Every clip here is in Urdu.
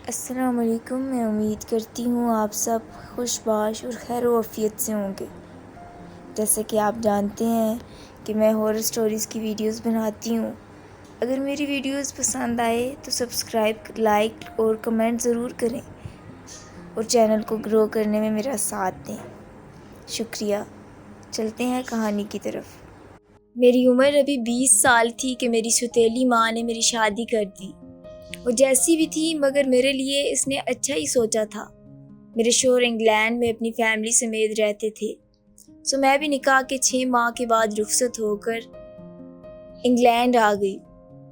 السلام علیکم۔ میں امید کرتی ہوں آپ سب خوش باش اور خیر و عافیت سے ہوں گے۔ جیسا کہ آپ جانتے ہیں کہ میں ہارر سٹوریز کی ویڈیوز بناتی ہوں۔ اگر میری ویڈیوز پسند آئے تو سبسکرائب، لائک اور کمنٹ ضرور کریں اور چینل کو گرو کرنے میں میرا ساتھ دیں۔ شکریہ۔ چلتے ہیں کہانی کی طرف۔ میری عمر ابھی 20 سال تھی کہ میری سوتیلی ماں نے میری شادی کر دی۔ وہ جیسی بھی تھی مگر میرے لیے اس نے اچھا ہی سوچا تھا۔ میرے شوہر انگلینڈ میں اپنی فیملی سمیت رہتے تھے، سو میں بھی نکاح کے 6 ماہ کے بعد رخصت ہو کر انگلینڈ آ گئی۔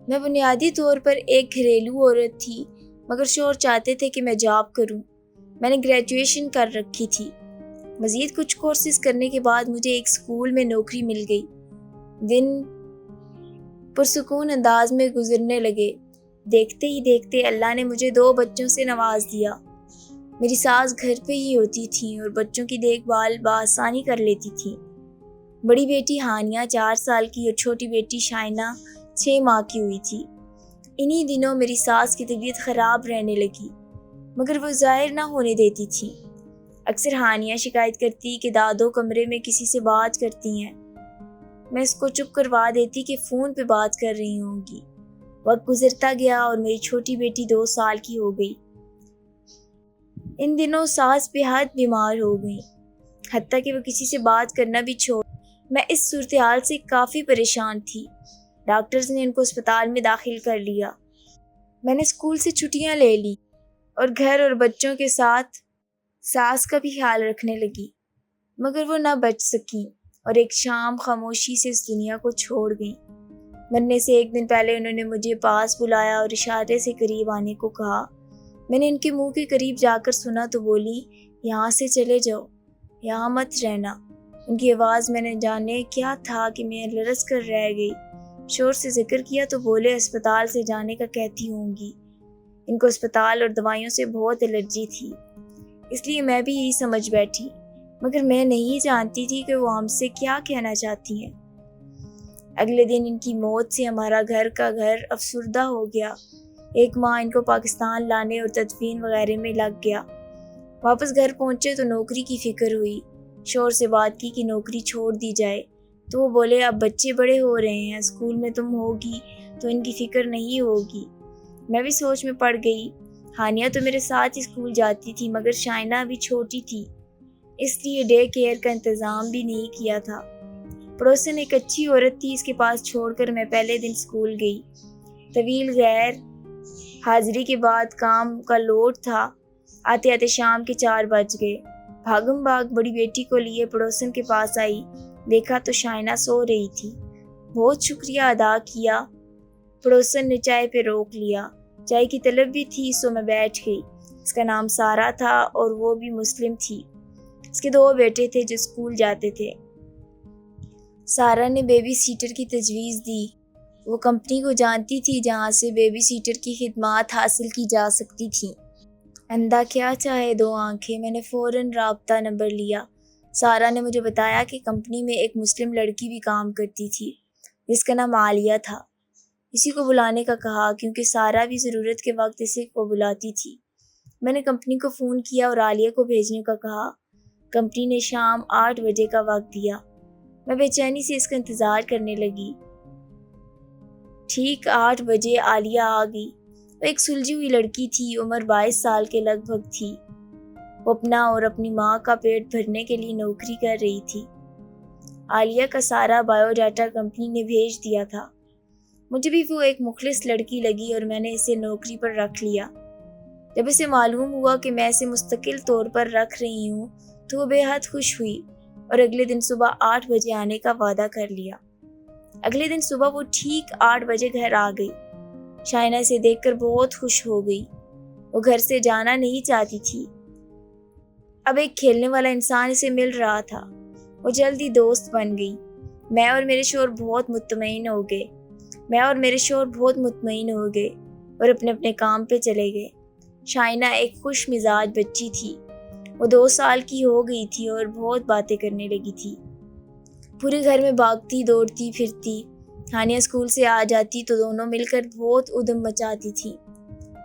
میں بنیادی طور پر ایک گھریلو عورت تھی مگر شوہر چاہتے تھے کہ میں جاب کروں۔ میں نے گریجویشن کر رکھی تھی۔ مزید کچھ کورسز کرنے کے بعد مجھے ایک اسکول میں نوکری مل گئی۔ دن پرسکون انداز میں گزرنے لگے۔ دیکھتے ہی دیکھتے اللہ نے مجھے 2 بچوں سے نواز دیا۔ میری ساس گھر پہ ہی ہوتی تھی اور بچوں کی دیکھ بھال بآسانی کر لیتی تھی۔ بڑی بیٹی ہانیہ 4 سال کی اور چھوٹی بیٹی شائنہ 6 ماہ کی ہوئی تھی۔ انہی دنوں میری ساس کی طبیعت خراب رہنے لگی مگر وہ ظاہر نہ ہونے دیتی تھی۔ اکثر ہانیہ شکایت کرتی کہ دادو کمرے میں کسی سے بات کرتی ہیں۔ میں اس کو چپ کروا دیتی کہ فون پہ بات کر رہی ہوں گی۔ وقت گزرتا گیا اور میری چھوٹی بیٹی 2 سال کی ہو گئی۔ ان دنوں ساس بے حد بیمار ہو گئی، حتیٰ کہ وہ کسی سے بات کرنا بھی چھوڑ۔ میں اس صورتحال سے کافی پریشان تھی۔ ڈاکٹرز نے ان کو اسپتال میں داخل کر لیا۔ میں نے اسکول سے چھٹیاں لے لی اور گھر اور بچوں کے ساتھ ساس کا بھی خیال رکھنے لگی مگر وہ نہ بچ سکیں اور ایک شام خاموشی سے اس دنیا کو چھوڑ گئیں۔ مرنے سے 1 دن پہلے انہوں نے مجھے پاس بلایا اور اشارے سے قریب آنے کو کہا۔ میں نے ان کے منہ کے قریب جا کر سنا تو بولی، یہاں سے چلے جاؤ، یہاں مت رہنا۔ ان کی آواز میں نے جانے کیا تھا کہ میں لرز کر رہ گئی۔ شور سے ذکر کیا تو بولے، اسپتال سے جانے کا کہتی ہوں گی۔ ان کو اسپتال اور دوائیوں سے بہت الرجی تھی، اس لیے میں بھی یہی سمجھ بیٹھی مگر میں نہیں جانتی تھی کہ وہ ہم سے کیا کہنا چاہتی ہیں۔ اگلے دن ان کی موت سے ہمارا گھر کا گھر افسردہ ہو گیا۔ 1 ماہ ان کو پاکستان لانے اور تدفین وغیرہ میں لگ گیا۔ واپس گھر پہنچے تو نوکری کی فکر ہوئی۔ شوہر سے بات کی کہ نوکری چھوڑ دی جائے تو وہ بولے، اب بچے بڑے ہو رہے ہیں، اسکول میں تم ہوگی تو ان کی فکر نہیں ہوگی۔ میں بھی سوچ میں پڑ گئی۔ ہانیہ تو میرے ساتھ اسکول جاتی تھی مگر شائنہ ابھی چھوٹی تھی، اس لیے ڈے کیئر کا انتظام بھی نہیں کیا تھا۔ پڑوسن ایک اچھی عورت تھی، اس کے پاس چھوڑ کر میں پہلے دن اسکول گئی۔ طویل غیر حاضری کے بعد کام کا لوڈ تھا۔ آتے آتے شام کے 4 بج گئے۔ بھاگم بھاگ بڑی بیٹی کو لیے پڑوسن کے پاس آئی، دیکھا تو شائنہ سو رہی تھی۔ بہت شکریہ ادا کیا۔ پڑوسن نے چائے پہ روک لیا۔ چائے کی طلب بھی تھی سو میں بیٹھ گئی۔ اس کا نام سارا تھا اور وہ بھی مسلم تھی۔ اس کے 2 بیٹے تھے جو اسکول جاتے تھے۔ سارا نے بیبی سیٹر کی تجویز دی۔ وہ کمپنی کو جانتی تھی جہاں سے بیبی سیٹر کی خدمات حاصل کی جا سکتی تھیں۔ اندھا کیا چاہے 2 آنکھیں، میں نے فوراً رابطہ نمبر لیا۔ سارا نے مجھے بتایا کہ کمپنی میں ایک مسلم لڑکی بھی کام کرتی تھی جس کا نام عالیہ تھا۔ اسی کو بلانے کا کہا کیونکہ سارا بھی ضرورت کے وقت اسے کو بلاتی تھی۔ میں نے کمپنی کو فون کیا اور عالیہ کو بھیجنے کا کہا۔ کمپنی نے شام 8 بجے کا وقت دیا۔ میں بے چینی سے اس کا انتظار کرنے لگی۔ ٹھیک 8 بجے عالیہ آ گئی۔ وہ ایک سلجھی ہوئی لڑکی تھی، عمر 22 سال کے لگ بھگ تھی۔ وہ اپنا اور اپنی ماں کا پیٹ بھرنے کے لیے نوکری کر رہی تھی۔ عالیہ کا سارا بایو ڈاٹا کمپنی نے بھیج دیا تھا۔ مجھے بھی وہ ایک مخلص لڑکی لگی اور میں نے اسے نوکری پر رکھ لیا۔ جب اسے معلوم ہوا کہ میں اسے مستقل طور پر رکھ رہی ہوں تو وہ بے حد خوش ہوئی اور اگلے دن صبح 8 بجے آنے کا وعدہ کر لیا۔ اگلے دن صبح وہ ٹھیک 8 بجے گھر آ گئی۔ شائنہ اسے دیکھ کر بہت خوش ہو گئی۔ وہ گھر سے جانا نہیں چاہتی تھی۔ اب ایک کھیلنے والا انسان اسے مل رہا تھا۔ وہ جلدی دوست بن گئی۔ میں اور میرے شوہر بہت مطمئن ہو گئے اور اپنے اپنے کام پہ چلے گئے۔ شائنہ ایک خوش مزاج بچی تھی۔ وہ 2 سال کی ہو گئی تھی اور بہت باتیں کرنے لگی تھی۔ پورے گھر میں بھاگتی دوڑتی پھرتی۔ ہانیہ اسکول سے آ جاتی تو دونوں مل کر بہت ادھم مچاتی تھی۔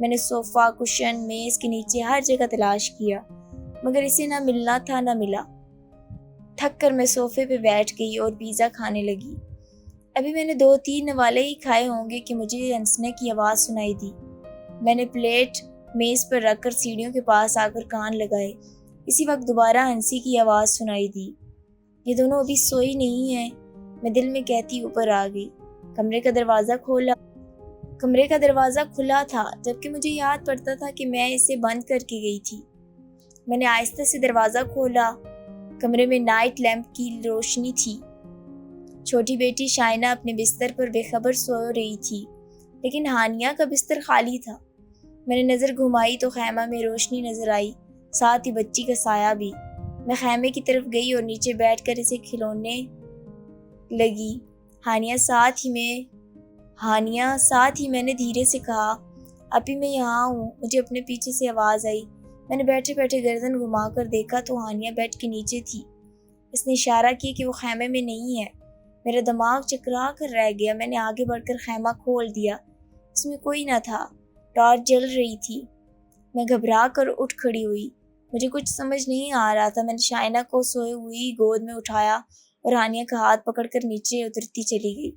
میں نے صوفہ، کشن، میز کے نیچے ہر جگہ تلاش کیا، مگر اسے نہ ملنا تھا نہ ملا۔ تھک کر میں صوفے پہ بیٹھ گئی اور پیزا کھانے لگی۔ ابھی میں نے 2-3 نوالے ہی کھائے ہوں گے کہ مجھے ہنسنے کی آواز سنائی دی۔ میں نے پلیٹ میز پر رکھ کر سیڑھیوں کے پاس آ کر کان لگائے۔ اسی وقت دوبارہ ہنسی کی آواز سنائی دی۔ یہ دونوں ابھی سوئی نہیں ہیں، میں دل میں کہتی اوپر آ گئی۔ کمرے کا دروازہ کھلا تھا، جبکہ مجھے یاد پڑتا تھا کہ میں اسے بند کر کے گئی تھی۔ میں نے آہستہ سے دروازہ کھولا۔ کمرے میں نائٹ لیمپ کی روشنی تھی۔ چھوٹی بیٹی شائنہ اپنے بستر پر بے خبر سو رہی تھی، لیکن ہانیہ کا بستر خالی تھا۔ میں نے نظر گھمائی تو خیمہ میں روشنی نظر آئی، ساتھ ہی بچی کا سایہ بھی۔ میں خیمے کی طرف گئی اور نیچے بیٹھ کر اسے کھلونے لگی۔ ہانیہ ساتھ ہی میں نے دھیرے سے کہا، اپی میں یہاں ہوں۔ مجھے اپنے پیچھے سے آواز آئی۔ میں نے بیٹھے بیٹھے گردن گھما کر دیکھا تو ہانیہ بیڈ کے نیچے تھی۔ اس نے اشارہ کیا کہ وہ خیمے میں نہیں ہے۔ میرا دماغ چکرا کر رہ گیا۔ میں نے آگے بڑھ کر خیمہ کھول دیا۔ اس میں کوئی نہ تھا، ٹارچ جل رہی تھی۔ میں گھبرا کر اٹھ کھڑی ہوئی۔ مجھے کچھ سمجھ نہیں آ رہا تھا۔ میں نے شائنہ کو سوئے ہوئی گود میں اٹھایا اور ہانیہ کا ہاتھ پکڑ کر نیچے اترتی چلی گئی،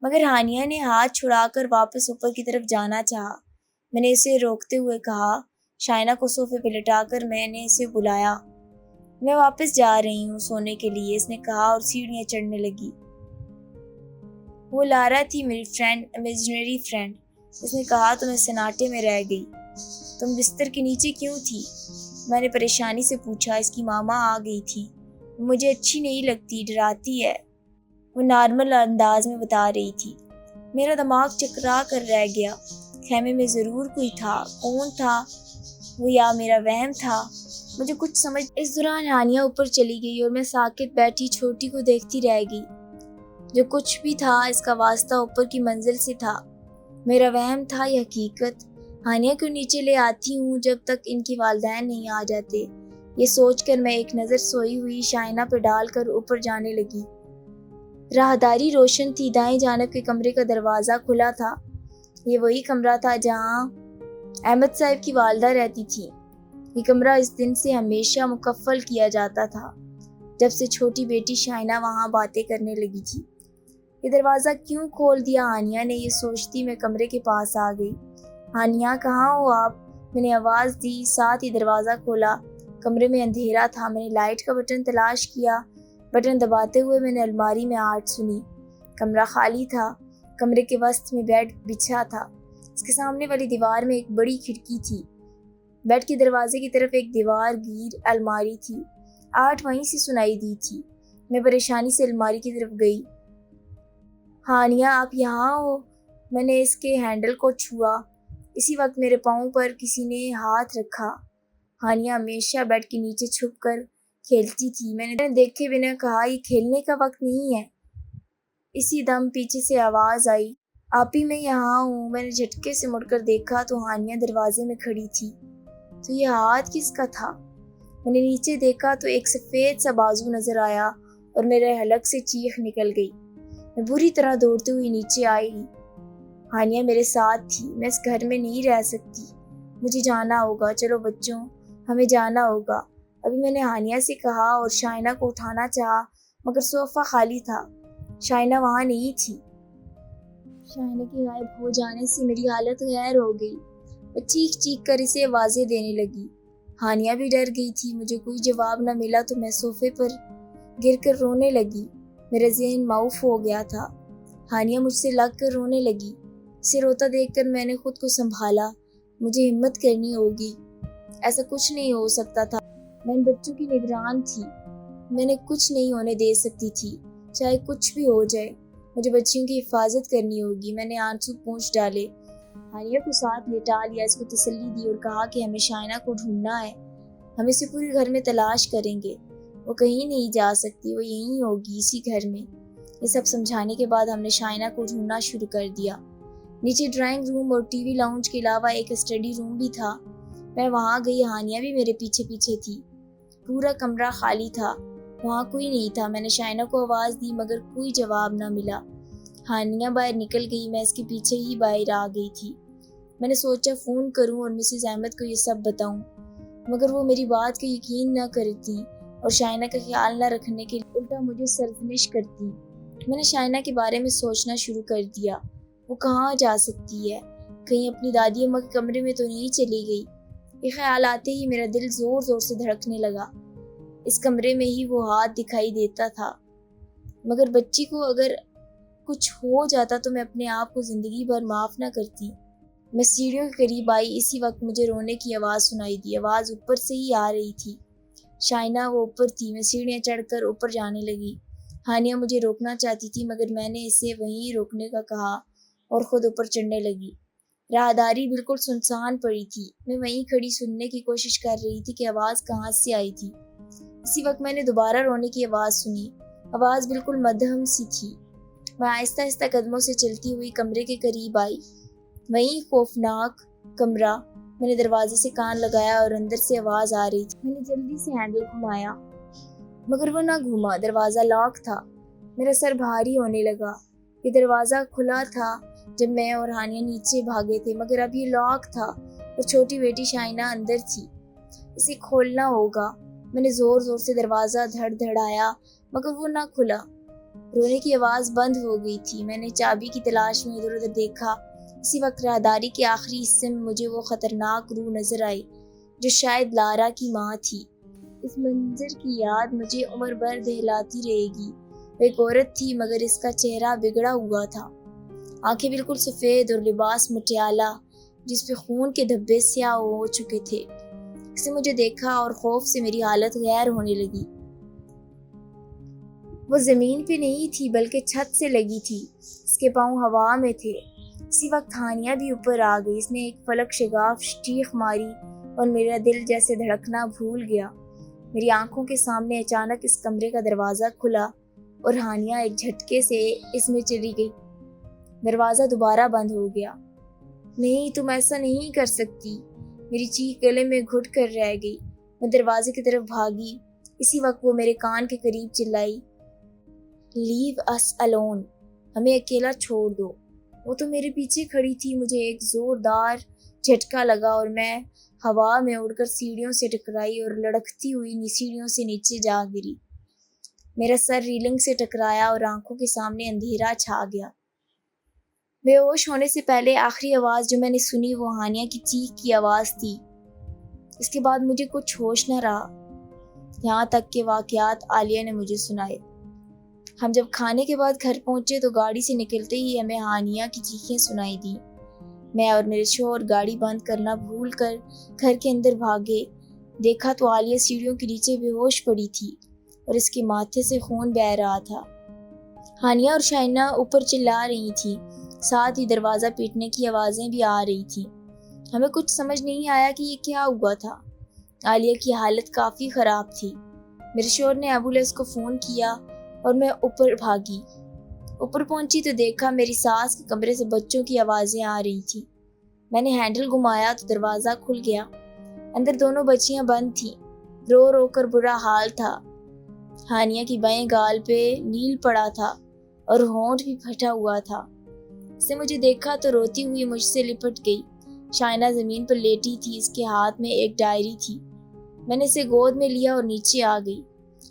مگر ہانیہ نے ہاتھ چھڑا کر واپس اوپر کی طرف جانا چاہا۔ میں نے اسے روکتے ہوئے کہا، شائنہ کو صوفے پہ لٹا کر میں نے اسے بلایا۔ میں واپس جا رہی ہوں سونے کے لیے، اس نے کہا اور سیڑھیاں چڑھنے لگی۔ وہ لارا تھی، میری امیجنری فرینڈ۔ اس نے کہا تو میں سناٹے میں رہ گئی۔ تم بستر کے نیچے کیوں تھی؟ میں نے پریشانی سے پوچھا۔ اس کی ماما آ گئی تھی، مجھے اچھی نہیں لگتی، ڈراتی ہے، وہ نارمل انداز میں بتا رہی تھی۔ میرا دماغ چکرا کر رہ گیا۔ خیمے میں ضرور کوئی تھا، کون تھا وہ، یا میرا وہم تھا؟ مجھے کچھ سمجھ۔ اس دوران ہانیہ اوپر چلی گئی اور میں ساکت بیٹھی چھوٹی کو دیکھتی رہ گئی۔ جو کچھ بھی تھا اس کا واسطہ اوپر کی منزل سے تھا۔ میرا وہم تھا یا حقیقت؟ ہانیہ کو نیچے لے آتی ہوں جب تک ان کے والدین نہیں آ جاتے، یہ سوچ کر میں ایک نظر سوئی ہوئی شائنہ پہ ڈال کر اوپر جانے لگی۔ راہداری روشن تھی، دائیں جانب کے کمرے کا دروازہ کھلا تھا۔ یہ وہی کمرہ تھا جہاں احمد صاحب کی والدہ رہتی تھی۔ یہ کمرہ اس دن سے ہمیشہ مقفل کیا جاتا تھا جب سے چھوٹی بیٹی شائنہ وہاں باتیں کرنے لگی تھی۔ یہ دروازہ کیوں کھول دیا ہانیہ نے؟ یہ سوچتی میں کمرے کے پاس آ گئی۔ ہانیہ کہاں ہو آپ؟ میں نے آواز دی، ساتھ ہی دروازہ کھولا۔ کمرے میں اندھیرا تھا۔ میں نے لائٹ کا بٹن تلاش کیا۔ بٹن دباتے ہوئے میں نے الماری میں آہٹ سنی۔ کمرہ خالی تھا۔ کمرے کے وسط میں بیڈ بچھا تھا۔ اس کے سامنے والی دیوار میں ایک بڑی کھڑکی تھی۔ بیڈ کے دروازے کی طرف ایک دیوار گیر الماری تھی۔ آہٹ وہیں سے سنائی دی تھی۔ میں پریشانی سے الماری کی طرف گئی۔ ہانیہ آپ یہاں ہو؟ میں نے اس کے ہینڈل کو چھوا۔ اسی وقت میرے پاؤں پر کسی نے ہاتھ رکھا۔ ہانیہ ہمیشہ بیڈ کے نیچے چھپ کر کھیلتی تھی۔ میں نے دیکھے بنا کہا، یہ کھیلنے کا وقت نہیں ہے۔ اسی دم پیچھے سے آواز آئی، آپی میں یہاں ہوں۔ میں نے جھٹکے سے مڑ کر دیکھا تو ہانیہ دروازے میں کھڑی تھی۔ تو یہ ہاتھ کس کا تھا؟ میں نے نیچے دیکھا تو ایک سفید سا بازو نظر آیا اور میرے حلق سے چیخ نکل گئی۔ میں بری طرح دوڑتے ہوئی نیچے آئی۔ ہانیہ میرے ساتھ تھی۔ میں اس گھر میں نہیں رہ سکتی، مجھے جانا ہوگا۔ چلو بچوں، ہمیں جانا ہوگا۔ ابھی میں نے ہانیہ سے کہا اور شائنہ کو اٹھانا چاہا، مگر صوفہ خالی تھا، شائنہ وہاں نہیں تھی۔ شائنہ کے غائب ہو جانے سے میری حالت غیر ہو گئی۔ میں چیخ چیخ کر اسے آوازیں دینے لگی۔ ہانیہ بھی ڈر گئی تھی۔ مجھے کوئی جواب نہ ملا تو میں صوفے پر گر کر رونے لگی۔ میرا ذہن معوف ہو گیا تھا۔ ہانیہ مجھ سے لگ کر رونے لگی۔ اسے روتا دیکھ کر میں نے خود کو سنبھالا۔ مجھے ہمت کرنی ہوگی، ایسا کچھ نہیں ہو سکتا تھا۔ میں ان بچوں کی نگران تھی، میں نے کچھ نہیں ہونے دے سکتی تھی، چاہے کچھ بھی ہو جائے۔ مجھے بچیوں کی حفاظت کرنی ہوگی۔ میں نے آنسو پونچھ ڈالے، ہانیہ کو ساتھ لٹا لیا، اس کو تسلی دی اور کہا کہ ہمیں شائنہ کو ڈھونڈنا ہے، ہم اسے پورے گھر میں تلاش کریں گے، وہ کہیں نہیں جا سکتی، وہ یہیں ہوگی اسی گھر میں۔ یہ سب سمجھانے کے بعد ہم نے شائنہ کو ڈھونڈنا شروع کر دیا۔ نیچے ڈرائنگ روم اور ٹی وی لاؤنج کے علاوہ ایک اسٹڈی روم بھی تھا۔ میں وہاں گئی، ہانیہ بھی میرے پیچھے پیچھے تھی۔ پورا کمرہ خالی تھا، وہاں کوئی نہیں تھا۔ میں نے شائنہ کو آواز دی مگر کوئی جواب نہ ملا۔ ہانیہ باہر نکل گئی، میں اس کے پیچھے ہی باہر آ گئی تھی۔ میں نے سوچا فون کروں اور مسز احمد کو یہ سب بتاؤں، مگر وہ میری بات کا یقین نہ کرتی اور شائنہ کا خیال نہ رکھنے کے الٹا مجھے سرزنش کرتی۔ میں نے شائنہ کے بارے میں سوچنا شروع کر دیا۔ وہ کہاں جا سکتی ہے؟ کہیں اپنی دادی اماں کے کمرے میں تو نہیں چلی گئی؟ یہ خیال آتے ہی میرا دل زور زور سے دھڑکنے لگا۔ اس کمرے میں ہی وہ ہاتھ دکھائی دیتا تھا، مگر بچی کو اگر کچھ ہو جاتا تو میں اپنے آپ کو زندگی بھر معاف نہ کرتی۔ میں سیڑھیوں کے قریب آئی، اسی وقت مجھے رونے کی آواز سنائی دی۔ آواز اوپر سے ہی آ رہی تھی۔ شائنہ وہ اوپر تھی۔ میں سیڑھیاں چڑھ کر اوپر جانے لگی۔ ہانیہ مجھے روکنا چاہتی تھی، مگر میں نے اسے وہیں روکنے کا کہا اور خود اوپر چڑھنے لگی۔ راہداری بالکل سنسان پڑی تھی۔ میں وہیں کھڑی سننے کی کوشش کر رہی تھی کہ آواز کہاں سے آئی تھی۔ اسی وقت میں نے دوبارہ رونے کی آواز سنی۔ آواز بالکل مدھم سی تھی۔ میں آہستہ آہستہ قدموں سے چلتی ہوئی کمرے کے قریب آئی۔ وہیں خوفناک کمرہ۔ میں نے دروازے سے کان لگایا اور اندر سے آواز آ رہی تھی۔ میں نے جلدی سے ہینڈل گھمایا، مگر وہ نہ گھوما۔ دروازہ لاک تھا۔ میرا سر بھاری ہونے لگا۔ یہ دروازہ کھلا تھا جب میں اور ہانیہ نیچے بھاگے تھے، مگر اب یہ لاک تھا اور چھوٹی بیٹی شائنہ اندر تھی۔ اسے کھولنا ہوگا۔ میں نے زور زور سے دروازہ دھڑ دھڑایا، مگر وہ نہ کھلا۔ رونے کی آواز بند ہو گئی تھی۔ میں نے چابی کی تلاش میں ادھر ادھر دیکھا۔ اسی وقت راہداری کے آخری حصے میں مجھے وہ خطرناک روح نظر آئی جو شاید لارا کی ماں تھی۔ اس منظر کی یاد مجھے عمر بھر دہلاتی رہے گی۔ وہ ایک عورت تھی، مگر اس کا چہرہ بگڑا ہوا تھا۔ آنکھیں بالکل سفید اور لباس مٹیالہ جس پہ خون کے دھبے سیاہ ہو چکے تھے۔ اس نے مجھے دیکھا اور خوف سے میری حالت غیر ہونے لگی۔ وہ زمین پہ نہیں تھی بلکہ چھت سے لگی تھی۔ اس کے پاؤں ہوا میں تھے۔ اسی وقت ہانیہ بھی اوپر آ گئی۔ اس نے ایک فلک شگاف چیخ ماری اور میرا دل جیسے دھڑکنا بھول گیا۔ میری آنکھوں کے سامنے اچانک اس کمرے کا دروازہ کھلا اور ہانیہ ایک جھٹکے سے اس میں چلی گئی۔ دروازہ دوبارہ بند ہو گیا۔ نہیں، تم ایسا نہیں کر سکتی۔ میری چیخ گلے میں گھٹ کر رہ گئی۔ میں دروازے کی طرف بھاگی۔ اسی وقت وہ میرے کان کے قریب چلائی، لیو اس الون، ہمیں اکیلا چھوڑ دو۔ وہ تو میرے پیچھے کھڑی تھی۔ مجھے ایک زوردار جھٹکا لگا اور میں ہوا میں اڑ کر سیڑھیوں سے ٹکرائی اور لڑکتی ہوئی سیڑھیوں سے نیچے جا گری۔ میرا سر ریلنگ سے ٹکرایا اور آنکھوں کے سامنے اندھیرا چھا گیا۔ بے ہوش ہونے سے پہلے آخری آواز جو میں نے سنی وہ ہانیہ کی چیخ کی آواز تھی۔ اس کے بعد مجھے کچھ ہوش نہ رہا، یہاں تک کہ واقعات عالیہ نے مجھے سنائے۔ ہم جب کھانے کے بعد گھر پہنچے تو گاڑی سے نکلتے ہی ہمیں ہانیہ کی چیخیں سنائی دیں۔ میں اور میرے شوہر گاڑی بند کرنا بھول کر گھر کے اندر بھاگے۔ دیکھا تو عالیہ سیڑھیوں کے نیچے بے ہوش پڑی تھی اور اس کے ماتھے سے خون بہہ رہا تھا۔ ہانیہ اور شائنہ اوپر چلا رہی تھی، ساتھ ہی دروازہ پیٹنے کی آوازیں بھی آ رہی تھیں۔ ہمیں کچھ سمجھ نہیں آیا کہ یہ کیا ہوا تھا۔ عالیہ کی حالت کافی خراب تھی۔ میرے شوہر نے ایمبولینس کو فون کیا اور میں اوپر بھاگی۔ اوپر پہنچی تو دیکھا میری ساس کے کمرے سے بچوں کی آوازیں آ رہی تھیں۔ میں نے ہینڈل گھمایا تو دروازہ کھل گیا۔ اندر دونوں بچیاں بند تھیں۔ رو رو کر برا حال تھا۔ ہانیہ کی بائیں گال پہ نیل پڑا تھا اور ہونٹ بھی پھٹا ہوا تھا۔ اس نے مجھے دیکھا تو روتی ہوئی مجھ سے لپٹ گئی۔ شائنہ زمین پر لیٹی تھی، اس کے ہاتھ میں ایک ڈائری تھی۔ میں نے اسے گود میں لیا اور نیچے آ گئی۔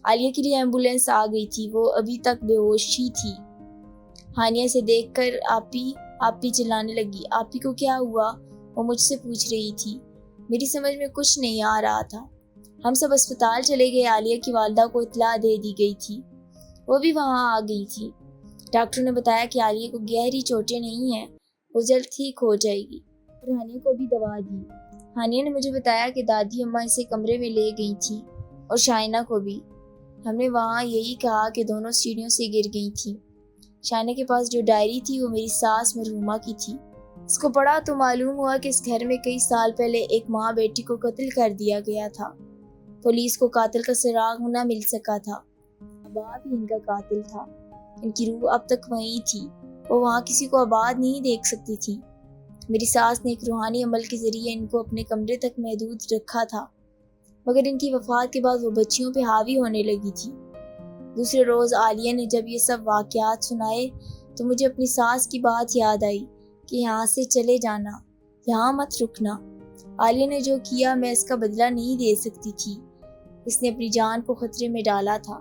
عالیہ کے لیے ایمبولینس آ گئی تھی، وہ ابھی تک بے ہوش ہی تھی۔ ہانیہ سے دیکھ کر آپی چلانے لگی۔ آپی کو کیا ہوا؟ وہ مجھ سے پوچھ رہی تھی۔ میری سمجھ میں کچھ نہیں آ رہا تھا۔ ہم سب اسپتال چلے گئے۔ عالیہ کی والدہ کو اطلاع دے دی گئی تھی، وہ بھی وہاں آ گئی تھی۔ ڈاکٹر نے بتایا کہ عالیہ کو گہری چوٹیں نہیں ہیں، وہ جلد ٹھیک ہو جائے گی، اور ہانیہ کو بھی دوا دی۔ ہانیہ نے مجھے بتایا کہ دادی اماں اسے کمرے میں لے گئی تھیں اور شائنہ کو بھی۔ ہم نے وہاں یہی کہا کہ دونوں سیڑھیوں سے گر گئی تھیں۔ شائنہ کے پاس جو ڈائری تھی وہ میری ساس مرحومہ کی تھی۔ اس کو پڑھا تو معلوم ہوا کہ اس گھر میں کئی سال پہلے ایک ماں بیٹی کو قتل کر دیا گیا تھا۔ پولیس کو قاتل کا سراغ نہ مل سکا تھا۔ باپ ہی ان کا قاتل تھا۔ ان کی روح اب تک وہیں تھی، وہ وہاں کسی کو آباد نہیں دیکھ سکتی تھی۔ میری ساس نے ایک روحانی عمل کے ذریعے ان کو اپنے کمرے تک محدود رکھا تھا، مگر ان کی وفات کے بعد وہ بچیوں پہ حاوی ہونے لگی تھی۔ دوسرے روز عالیہ نے جب یہ سب واقعات سنائے تو مجھے اپنی ساس کی بات یاد آئی کہ یہاں سے چلے جانا، یہاں مت رکنا۔ عالیہ نے جو کیا میں اس کا بدلہ نہیں دے سکتی تھی۔ اس نے اپنی جان کو خطرے میں ڈالا تھا۔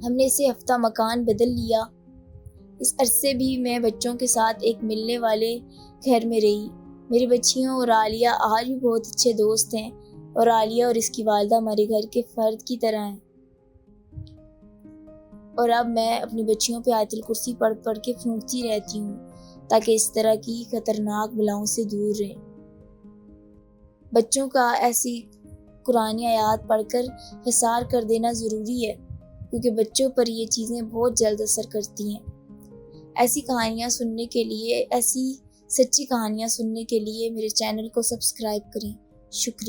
ہم نے اسے ہفتہ مکان بدل لیا۔ اس عرصے بھی میں بچوں کے ساتھ ایک ملنے والے گھر میں رہی۔ میری بچیوں اور عالیہ آج بھی بہت اچھے دوست ہیں، اور عالیہ اور اس کی والدہ ہمارے گھر کے فرد کی طرح ہیں۔ اور اب میں اپنی بچیوں پہ آیت الکرسی پڑھ پڑھ کے پھونکتی رہتی ہوں تاکہ اس طرح کی خطرناک بلاؤں سے دور رہیں۔ بچوں کا ایسی قرآنی آیات پڑھ کر حصار کر دینا ضروری ہے، کیونکہ بچوں پر یہ چیزیں بہت جلد اثر کرتی ہیں۔ ایسی کہانیاں سننے کے لیے، ایسی سچی کہانیاں سننے کے لیے میرے چینل کو سبسکرائب کریں۔ شکریہ۔